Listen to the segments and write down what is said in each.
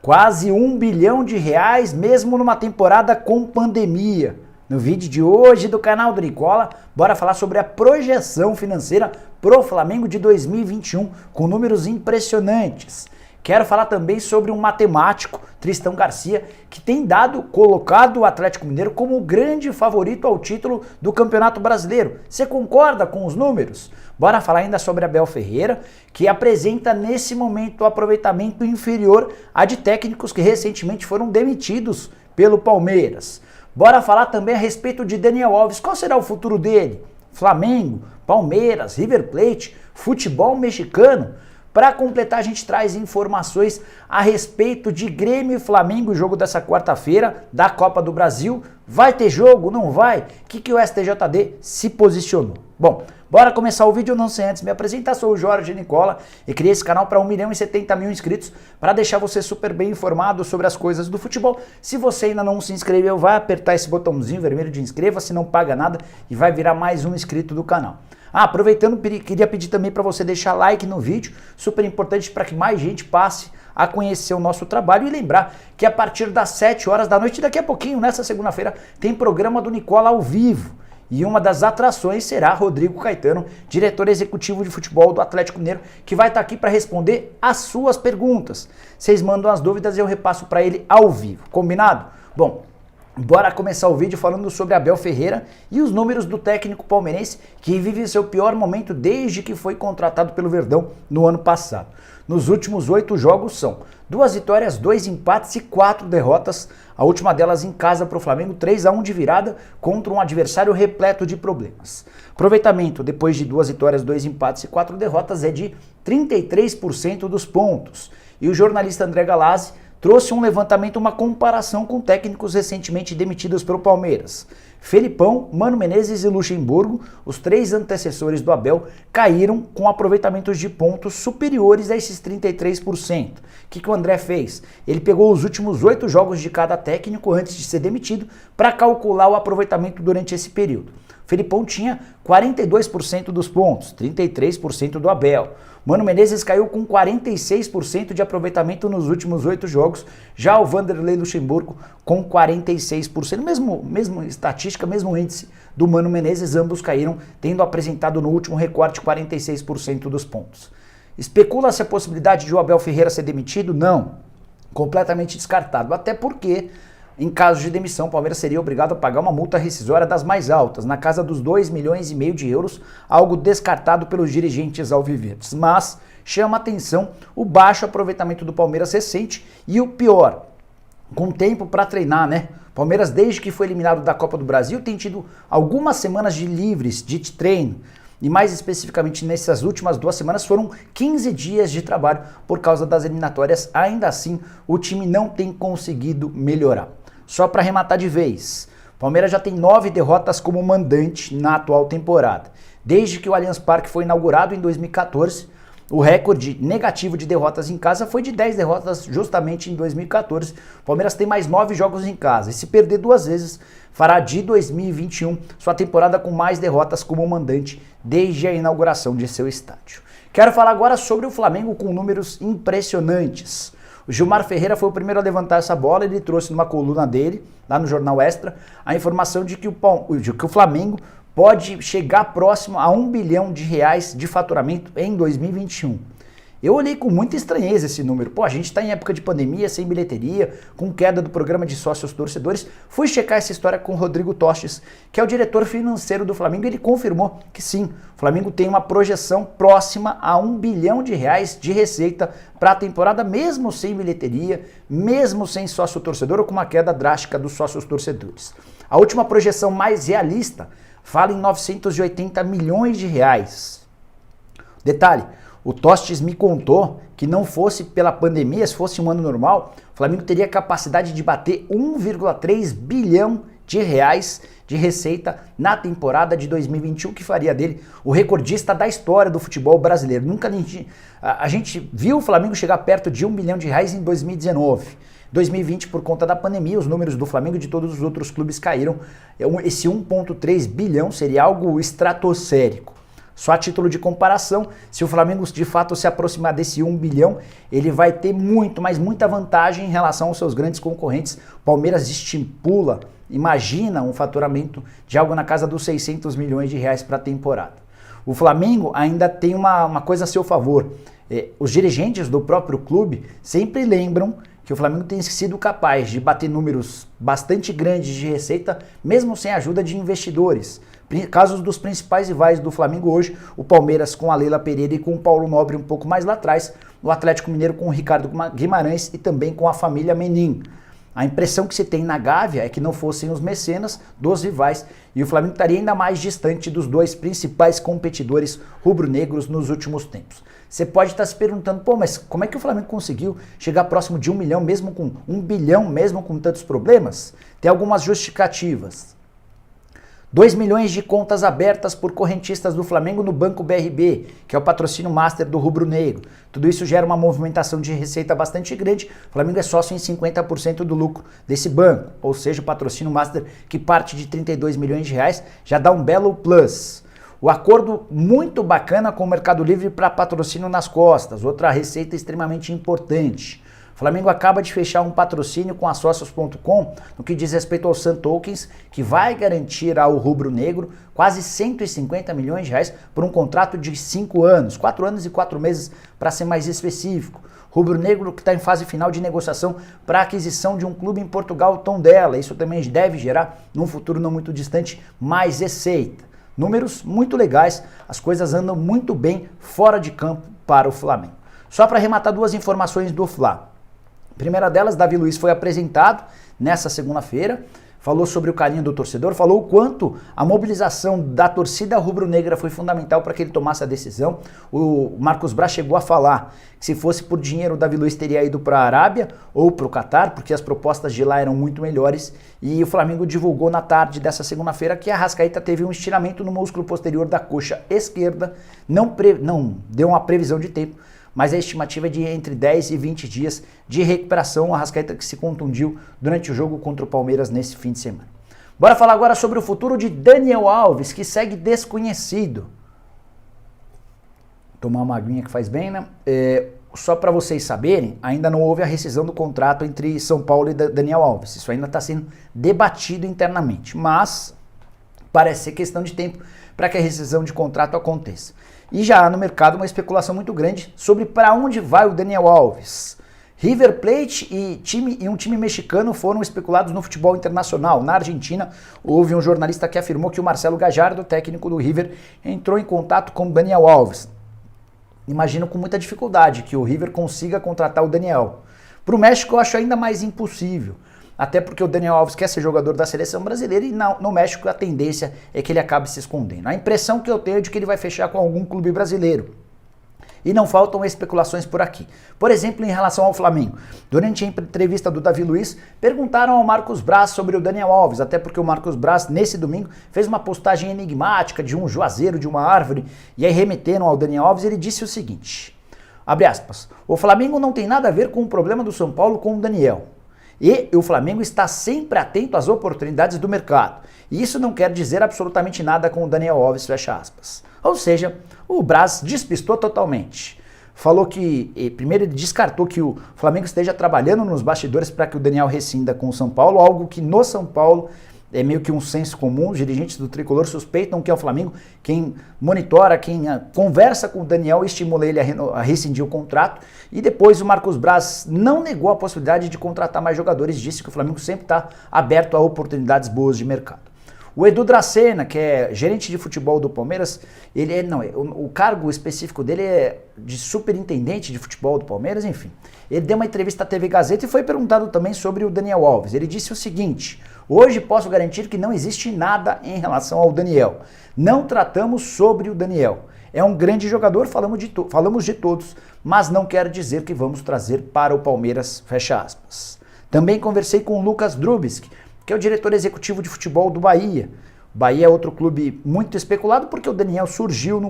Quase R$ 1 bilhão, mesmo numa temporada com pandemia. No vídeo de hoje do canal do Nicola, bora falar sobre a projeção financeira pro Flamengo de 2021, com números impressionantes. Quero falar também sobre um matemático, Tristão Garcia, que tem colocado o Atlético Mineiro como o grande favorito ao título do Campeonato Brasileiro. Você concorda com os números? Bora falar ainda sobre Abel Ferreira, que apresenta nesse momento o aproveitamento inferior a de técnicos que recentemente foram demitidos pelo Palmeiras. Bora falar também a respeito de Daniel Alves. Qual será o futuro dele? Flamengo, Palmeiras, River Plate, futebol mexicano? Para completar, a gente traz informações a respeito de Grêmio e Flamengo, o jogo dessa quarta-feira da Copa do Brasil. Vai ter jogo? Não vai? O que o STJD se posicionou? Bom, bora começar o vídeo, não sei antes me apresentar, sou o Jorge Nicola e criei esse canal para 1.070.000 inscritos para deixar você super bem informado sobre as coisas do futebol. Se você ainda não se inscreveu, vai apertar esse botãozinho vermelho de inscreva-se, não paga nada e vai virar mais um inscrito do canal. Aproveitando, queria pedir também para você deixar like no vídeo, super importante para que mais gente passe a conhecer o nosso trabalho e lembrar que a partir das 7 horas da noite, daqui a pouquinho, nessa segunda-feira, tem programa do Nicola ao vivo. E uma das atrações será Rodrigo Caetano, diretor executivo de futebol do Atlético Mineiro, que vai estar aqui para responder as suas perguntas. Vocês mandam as dúvidas e eu repasso para ele ao vivo. Combinado? Bom, bora começar o vídeo falando sobre Abel Ferreira e os números do técnico palmeirense que vive seu pior momento desde que foi contratado pelo Verdão no ano passado. Nos últimos 8 jogos são 2 vitórias, 2 empates e 4 derrotas, a última delas em casa para o Flamengo, 3-1 de virada contra um adversário repleto de problemas. Aproveitamento depois de 2 vitórias, 2 empates e 4 derrotas é de 33% dos pontos. E o jornalista André Galazzi trouxe um levantamento, uma comparação com técnicos recentemente demitidos pelo Palmeiras. Felipão, Mano Menezes e Luxemburgo, os 3 antecessores do Abel, caíram com aproveitamentos de pontos superiores a esses 33%. O que o André fez? Ele pegou os últimos 8 jogos de cada técnico antes de ser demitido para calcular o aproveitamento durante esse período. Felipão tinha 42% dos pontos, 33% do Abel. Mano Menezes caiu com 46% de aproveitamento nos últimos 8 jogos, já o Vanderlei Luxemburgo com 46%. Mesmo estatística, mesmo índice do Mano Menezes, ambos caíram, tendo apresentado no último recorte 46% dos pontos. Especula-se a possibilidade de o Abel Ferreira ser demitido? Não, completamente descartado, até porque em caso de demissão, o Palmeiras seria obrigado a pagar uma multa rescisória das mais altas, na casa dos 2,5 milhões de euros, algo descartado pelos dirigentes alviverdes. Mas chama atenção o baixo aproveitamento do Palmeiras recente e o pior, com tempo para treinar, né? Palmeiras, desde que foi eliminado da Copa do Brasil, tem tido algumas semanas de livres, de treino. E mais especificamente nessas últimas 2 semanas foram 15 dias de trabalho por causa das eliminatórias. Ainda assim, o time não tem conseguido melhorar. Só para arrematar de vez, Palmeiras já tem 9 derrotas como mandante na atual temporada. Desde que o Allianz Parque foi inaugurado em 2014, o recorde negativo de derrotas em casa foi de 10 derrotas justamente em 2014. O Palmeiras tem mais 9 jogos em casa e se perder 2 vezes, fará de 2021 sua temporada com mais derrotas como mandante desde a inauguração de seu estádio. Quero falar agora sobre o Flamengo com números impressionantes. O Gilmar Ferreira foi o primeiro a levantar essa bola, ele trouxe numa coluna dele, lá no Jornal Extra, a informação de que o Flamengo pode chegar próximo a R$ 1 bilhão de faturamento em 2021. Eu olhei com muita estranheza esse número. Pô, a gente está em época de pandemia, sem bilheteria, com queda do programa de sócios torcedores. Fui checar essa história com o Rodrigo Tostes, que é o diretor financeiro do Flamengo, e ele confirmou que sim, o Flamengo tem uma projeção próxima a R$ 1 bilhão de receita para a temporada, mesmo sem bilheteria, mesmo sem sócio torcedor ou com uma queda drástica dos sócios torcedores. A última projeção mais realista fala em R$ 980 milhões. Detalhe, o Tostes me contou que não fosse pela pandemia, se fosse um ano normal, o Flamengo teria capacidade de bater 1,3 bilhão de reais de receita na temporada de 2021, que faria dele o recordista da história do futebol brasileiro. Nunca a gente viu o Flamengo chegar perto de R$ 1 bilhão em 2019. 2020, por conta da pandemia, os números do Flamengo e de todos os outros clubes caíram. Esse 1,3 bilhão seria algo estratosférico. Só a título de comparação, se o Flamengo de fato se aproximar desse 1 bilhão, ele vai ter muito, mas muita vantagem em relação aos seus grandes concorrentes. O Palmeiras estipula, imagina um faturamento de algo na casa dos 600 milhões de reais para a temporada. O Flamengo ainda tem uma coisa a seu favor. Os dirigentes do próprio clube sempre lembram que o Flamengo tem sido capaz de bater números bastante grandes de receita, mesmo sem a ajuda de investidores. Casos dos principais rivais do Flamengo hoje, o Palmeiras com a Leila Pereira e com o Paulo Nobre um pouco mais lá atrás, o Atlético Mineiro com o Ricardo Guimarães e também com a família Menin. A impressão que se tem na Gávea é que não fossem os mecenas dos rivais e o Flamengo estaria ainda mais distante dos dois principais competidores rubro-negros nos últimos tempos. Você pode estar se perguntando, pô, mas como é que o Flamengo conseguiu chegar próximo de 1 milhão, mesmo com 1 bilhão, mesmo com tantos problemas? Tem algumas justificativas. 2 milhões de contas abertas por correntistas do Flamengo no Banco BRB, que é o patrocínio master do rubro-negro. Tudo isso gera uma movimentação de receita bastante grande. O Flamengo é sócio em 50% do lucro desse banco, ou seja, o patrocínio master que parte de 32 milhões de reais já dá um belo plus. O acordo muito bacana com o Mercado Livre para patrocínio nas costas, outra receita extremamente importante. O Flamengo acaba de fechar um patrocínio com a Sócios.com no que diz respeito ao Sun Tokens, que vai garantir ao rubro-negro quase 150 milhões de reais por um contrato de 5 anos, 4 anos e 4 meses para ser mais específico. Rubro-negro que está em fase final de negociação para a aquisição de um clube em Portugal, Tondela. Isso também deve gerar, num futuro não muito distante, mais receita. Números muito legais, as coisas andam muito bem fora de campo para o Flamengo. Só para arrematar duas informações do Fla. A primeira delas, Davi Luiz foi apresentado nessa segunda-feira, falou sobre o carinho do torcedor, falou o quanto a mobilização da torcida rubro-negra foi fundamental para que ele tomasse a decisão. O Marcos Braz chegou a falar que se fosse por dinheiro o Davi Luiz teria ido para a Arábia ou para o Catar, porque as propostas de lá eram muito melhores, e o Flamengo divulgou na tarde dessa segunda-feira que a Arrascaeta teve um estiramento no músculo posterior da coxa esquerda, não deu uma previsão de tempo, mas a estimativa é de entre 10 e 20 dias de recuperação. O Arrascaeta que se contundiu durante o jogo contra o Palmeiras nesse fim de semana. Bora falar agora sobre o futuro de Daniel Alves, que segue desconhecido. Tomar uma aguinha que faz bem, né? Só para vocês saberem, ainda não houve a rescisão do contrato entre São Paulo e Daniel Alves. Isso ainda está sendo debatido internamente, mas parece ser questão de tempo para que a rescisão de contrato aconteça. E já há no mercado uma especulação muito grande sobre para onde vai o Daniel Alves. River Plate e um time mexicano foram especulados no futebol internacional. Na Argentina, houve um jornalista que afirmou que o Marcelo Gallardo, técnico do River, entrou em contato com o Daniel Alves. Imagino com muita dificuldade que o River consiga contratar o Daniel. Para o México eu acho ainda mais impossível. Até porque o Daniel Alves quer ser jogador da seleção brasileira e no México a tendência é que ele acabe se escondendo. A impressão que eu tenho é de que ele vai fechar com algum clube brasileiro. E não faltam especulações por aqui. Por exemplo, em relação ao Flamengo. Durante a entrevista do Davi Luiz, perguntaram ao Marcos Braz sobre o Daniel Alves, até porque o Marcos Braz, nesse domingo, fez uma postagem enigmática de um juazeiro, de uma árvore, e aí remeteram ao Daniel Alves e ele disse o seguinte, abre aspas, o Flamengo não tem nada a ver com o problema do São Paulo com o Daniel. E o Flamengo está sempre atento às oportunidades do mercado. E isso não quer dizer absolutamente nada com o Daniel Alves, fecha aspas. Ou seja, o Braz despistou totalmente. Falou que, primeiro ele descartou que o Flamengo esteja trabalhando nos bastidores para que o Daniel rescinda com o São Paulo, algo que no São Paulo é meio que um senso comum. Os dirigentes do Tricolor suspeitam que é o Flamengo quem monitora, quem conversa com o Daniel e estimula ele a rescindir o contrato. E depois o Marcos Braz não negou a possibilidade de contratar mais jogadores, disse que o Flamengo sempre está aberto a oportunidades boas de mercado. O Edu Dracena, que é gerente de futebol do Palmeiras, o cargo específico dele é de superintendente de futebol do Palmeiras, enfim. Ele deu uma entrevista à TV Gazeta e foi perguntado também sobre o Daniel Alves. Ele disse o seguinte, hoje posso garantir que não existe nada em relação ao Daniel. Não tratamos sobre o Daniel. É um grande jogador, falamos de todos, mas não quer dizer que vamos trazer para o Palmeiras, fecha aspas. Também conversei com o Lucas Drubsky, que é o diretor executivo de futebol do Bahia. O Bahia é outro clube muito especulado porque o Daniel surgiu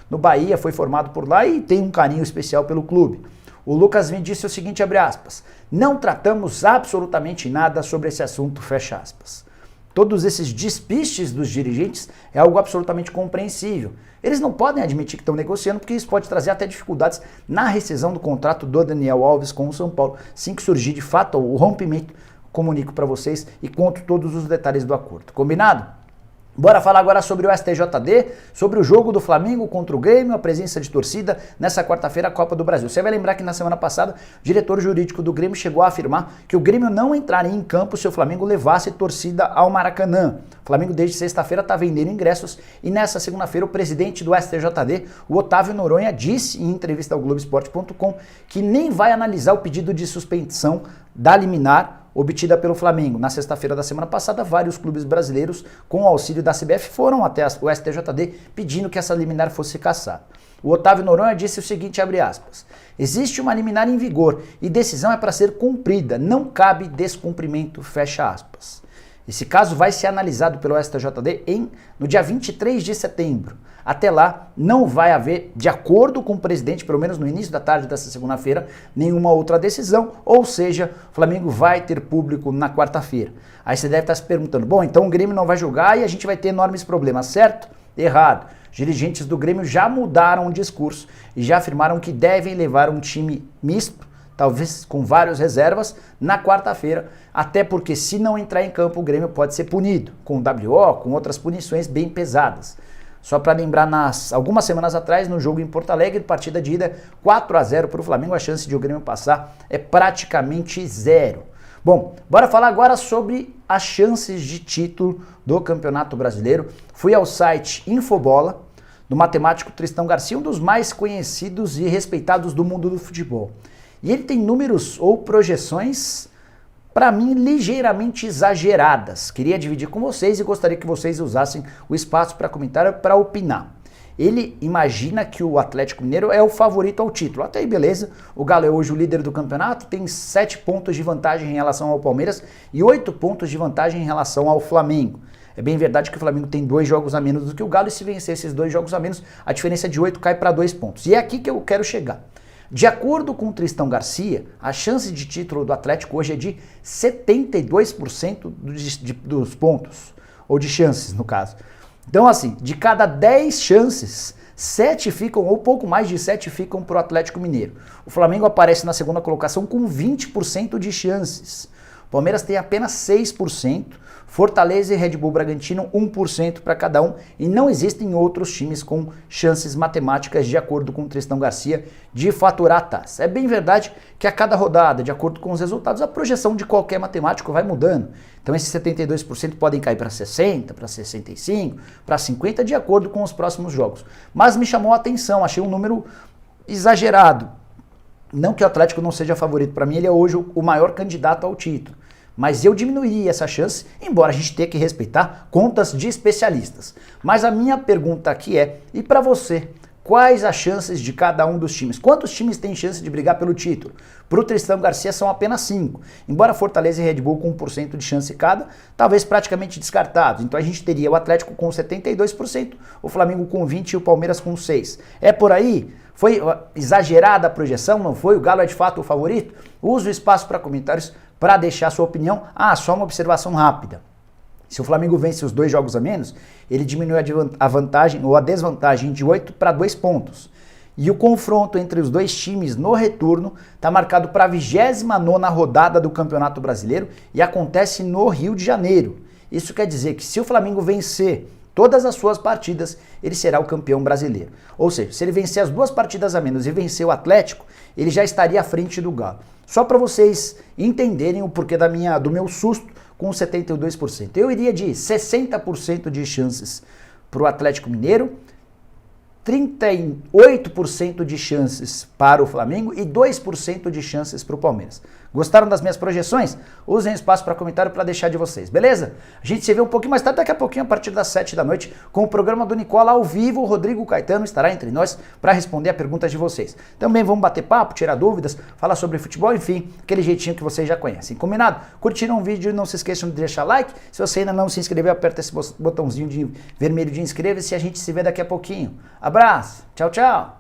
no Bahia, foi formado por lá e tem um carinho especial pelo clube. O Lucas me disse o seguinte, abre aspas, não tratamos absolutamente nada sobre esse assunto, fecha aspas. todos esses despistes dos dirigentes é algo absolutamente compreensível. Eles não podem admitir que estão negociando, porque isso pode trazer até dificuldades na rescisão do contrato do Daniel Alves com o São Paulo. Assim que surgir de fato o rompimento, comunico para vocês e conto todos os detalhes do acordo. Combinado? Bora falar agora sobre o STJD, sobre o jogo do Flamengo contra o Grêmio, a presença de torcida nessa quarta-feira, a Copa do Brasil. Você vai lembrar que na semana passada, o diretor jurídico do Grêmio chegou a afirmar que o Grêmio não entraria em campo se o Flamengo levasse torcida ao Maracanã. O Flamengo desde sexta-feira está vendendo ingressos e nessa segunda-feira o presidente do STJD, o Otávio Noronha, disse em entrevista ao Globoesporte.com que nem vai analisar o pedido de suspensão da liminar obtida pelo Flamengo. Na sexta-feira da semana passada, vários clubes brasileiros, com o auxílio da CBF, foram até o STJD pedindo que essa liminar fosse cassada. O Otávio Noronha disse o seguinte, abre aspas, existe uma liminar em vigor e decisão é para ser cumprida, não cabe descumprimento, fecha aspas. Esse caso vai ser analisado pelo STJD no dia 23 de setembro. Até lá, não vai haver, de acordo com o presidente, pelo menos no início da tarde dessa segunda-feira, nenhuma outra decisão, ou seja, o Flamengo vai ter público na quarta-feira. Aí você deve estar se perguntando, bom, então o Grêmio não vai jogar e a gente vai ter enormes problemas, certo? Errado. Os dirigentes do Grêmio já mudaram o discurso e já afirmaram que devem levar um time misto, talvez com várias reservas, na quarta-feira, até porque se não entrar em campo o Grêmio pode ser punido, com o WO, com outras punições bem pesadas. Só para lembrar, algumas semanas atrás, no jogo em Porto Alegre, partida de ida 4-0 para o Flamengo, a chance de o Grêmio passar é praticamente zero. Bom, bora falar agora sobre as chances de título do Campeonato Brasileiro. Fui ao site Infobola, do matemático Tristão Garcia, um dos mais conhecidos e respeitados do mundo do futebol. E ele tem números ou projeções, para mim, ligeiramente exageradas. Queria dividir com vocês e gostaria que vocês usassem o espaço para comentário, para opinar. Ele imagina que o Atlético Mineiro é o favorito ao título. Até aí, beleza. O Galo é hoje o líder do campeonato, tem 7 pontos de vantagem em relação ao Palmeiras e 8 pontos de vantagem em relação ao Flamengo. É bem verdade que o Flamengo tem 2 jogos a menos do que o Galo e se vencer esses 2 jogos a menos, a diferença de 8 cai para 2 pontos. E é aqui que eu quero chegar. De acordo com o Tristão Garcia, a chance de título do Atlético hoje é de 72% dos pontos, ou de chances no caso. Então assim, de cada 10 chances, 7 ficam, ou pouco mais de 7 ficam para o Atlético Mineiro. O Flamengo aparece na segunda colocação com 20% de chances. O Palmeiras tem apenas 6%, Fortaleza e Red Bull Bragantino 1% para cada um, e não existem outros times com chances matemáticas, de acordo com o Tristão Garcia, de faturar a taça. É bem verdade que a cada rodada, de acordo com os resultados, a projeção de qualquer matemático vai mudando. Então esses 72% podem cair para 60%, para 65%, para 50%, de acordo com os próximos jogos. Mas me chamou a atenção, achei um número exagerado. Não que o Atlético não seja favorito, para mim ele é hoje o maior candidato ao título. Mas eu diminuiria essa chance, embora a gente tenha que respeitar contas de especialistas. Mas a minha pergunta aqui é, e para você, quais as chances de cada um dos times? Quantos times têm chance de brigar pelo título? Para o Tristão Garcia são apenas 5. Embora Fortaleza e Red Bull com 1% de chance cada, talvez praticamente descartados. Então a gente teria o Atlético com 72%, o Flamengo com 20% e o Palmeiras com 6%. É por aí? Foi exagerada a projeção? Não foi? O Galo é de fato o favorito? Use o espaço para comentários para deixar sua opinião. Só uma observação rápida. Se o Flamengo vence os 2 jogos a menos, ele diminui a vantagem ou a desvantagem de 8 para 2 pontos. E o confronto entre os 2 times no retorno está marcado para a 29ª rodada do Campeonato Brasileiro e acontece no Rio de Janeiro. Isso quer dizer que se o Flamengo vencer todas as suas partidas, ele será o campeão brasileiro. Ou seja, se ele vencer as 2 partidas a menos e vencer o Atlético, ele já estaria à frente do Galo. Só para vocês entenderem o porquê do meu susto com 72%. Eu iria de 60% de chances para o Atlético Mineiro, 38% de chances para o Flamengo e 2% de chances para o Palmeiras. Gostaram das minhas projeções? Usem o espaço para comentário para deixar de vocês, beleza? A gente se vê um pouquinho mais tarde, daqui a pouquinho, a partir das 7 da noite, com o programa do Nicola ao vivo. O Rodrigo Caetano estará entre nós para responder a perguntas de vocês. Também vamos bater papo, tirar dúvidas, falar sobre futebol, enfim, aquele jeitinho que vocês já conhecem. Combinado? Curtiram o vídeo e não se esqueçam de deixar like. Se você ainda não se inscreveu, aperta esse botãozinho vermelho de inscreva-se e a gente se vê daqui a pouquinho. Abraço, tchau, tchau!